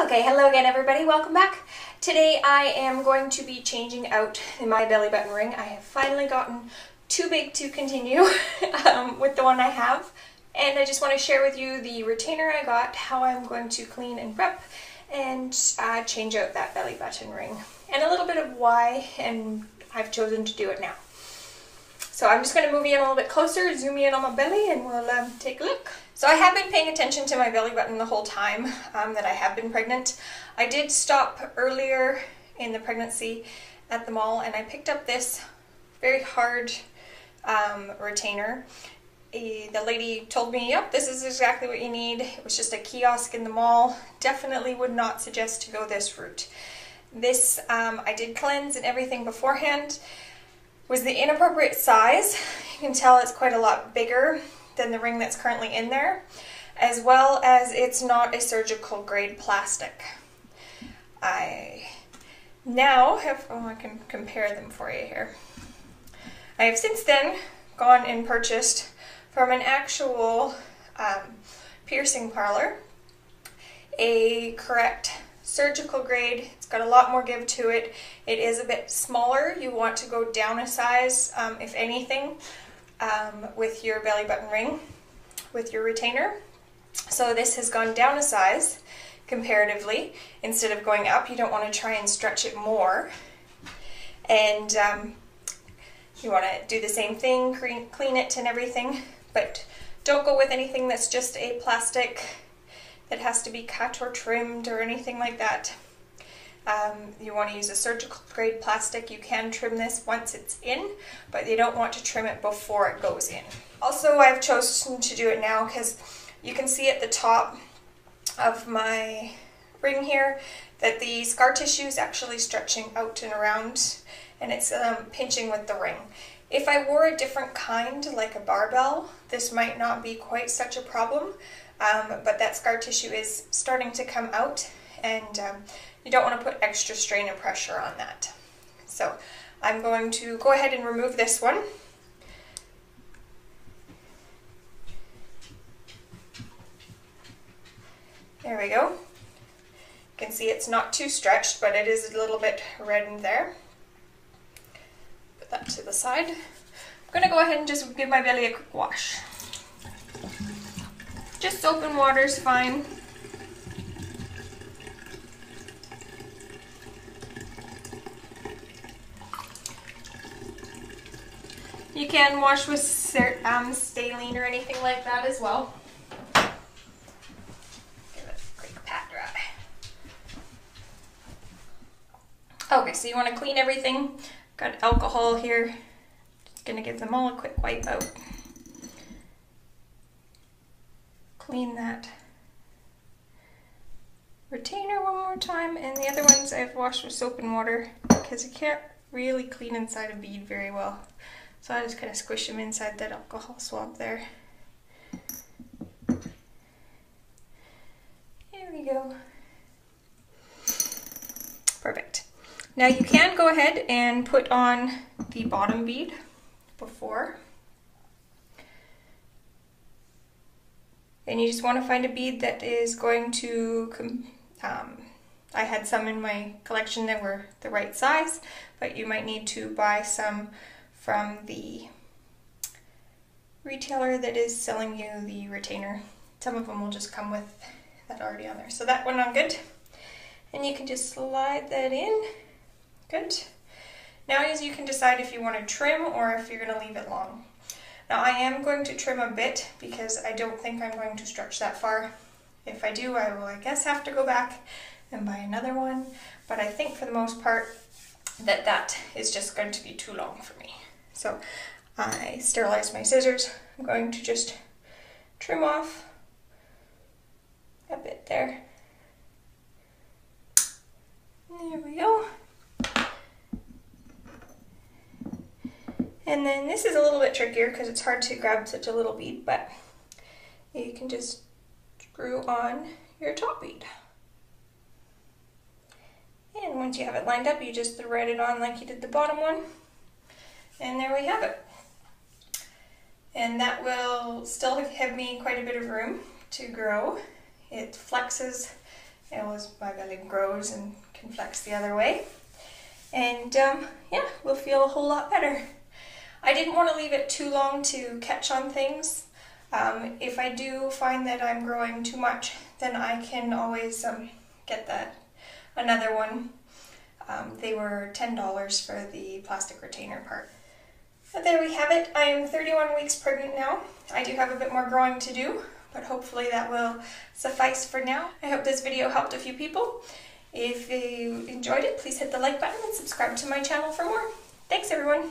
Okay, hello again everybody, welcome back. Today I am going to be changing out my belly button ring. I have finally gotten too big to continue with the one I have, and I just want to share with you the retainer I got, how I'm going to clean and prep and change out that belly button ring, and a little bit of why and I've chosen to do it now. So I'm just going to move in a little bit closer, zoom in on my belly, and we'll take a look. So I have been paying attention to my belly button the whole time that I have been pregnant. I did stop earlier in the pregnancy at the mall, and I picked up this very hard retainer. The lady told me, yep, this is exactly what you need. It was just a kiosk in the mall. Definitely would not suggest to go this route. This, I did cleanse and everything beforehand. Was the inappropriate size. You can tell it's quite a lot bigger than the ring that's currently in there, as well as it's not a surgical grade plastic. I now have, I can compare them for you here. I have since then gone and purchased from an actual piercing parlor a correct surgical grade. It's got a lot more give to it. It is a bit smaller. You want to go down a size, if anything, with your belly button ring, with your retainer. So this has gone down a size comparatively. Instead of going up, you don't want to try and stretch it more. And you want to do the same thing, clean it and everything, but don't go with anything that's just a plastic that has to be cut or trimmed or anything like that. You want to use a surgical grade plastic. You can trim this once it's in, but you don't want to trim it before it goes in. Also, I've chosen to do it now because you can see at the top of my ring here that the scar tissue is actually stretching out and around, and it's pinching with the ring. If I wore a different kind, like a barbell, this might not be quite such a problem, but that scar tissue is starting to come out, and you don't want to put extra strain and pressure on that. So I'm going to go ahead and remove this one. There we go. You can see it's not too stretched, but it is a little bit reddened there. Put that to the side. I'm going to go ahead and just give my belly a quick wash. Just soap and water is fine. You can wash with saline or anything like that as well. Give it a quick pat dry. Okay, so you want to clean everything. Got alcohol here. Just gonna give them all a quick wipe out. Clean that retainer one more time, and the other ones I've washed with soap and water because you can't really clean inside a bead very well. So I just kind of squish them inside that alcohol swab there. There we go. Perfect. Now you can go ahead and put on the bottom bead before. And you just want to find a bead that is going to, I had some in my collection that were the right size, but you might need to buy some from the retailer that is selling you the retainer. Some of them will just come with that already on there. So that one on good. And you can just slide that in. Good. Now you can decide if you want to trim or if you're going to leave it long. Now I am going to trim a bit because I don't think I'm going to stretch that far. If I do, I will, I guess, have to go back and buy another one. But I think for the most part that is just going to be too long for me. So I sterilized my scissors. I'm going to just trim off a bit there. There we go. And then this is a little bit trickier because it's hard to grab such a little bead, but you can just screw on your top bead. And once you have it lined up, you just thread it on like you did the bottom one. And there we have it. And that will still give me quite a bit of room to grow. It flexes as my belly grows and can flex the other way. And yeah, we'll feel a whole lot better. I didn't want to leave it too long to catch on things. If I do find that I'm growing too much, then I can always get another one. They were $10 for the plastic retainer part. But there we have it. I am 31 weeks pregnant now. I do have a bit more growing to do, but hopefully that will suffice for now. I hope this video helped a few people. If you enjoyed it, please hit the like button and subscribe to my channel for more. Thanks everyone!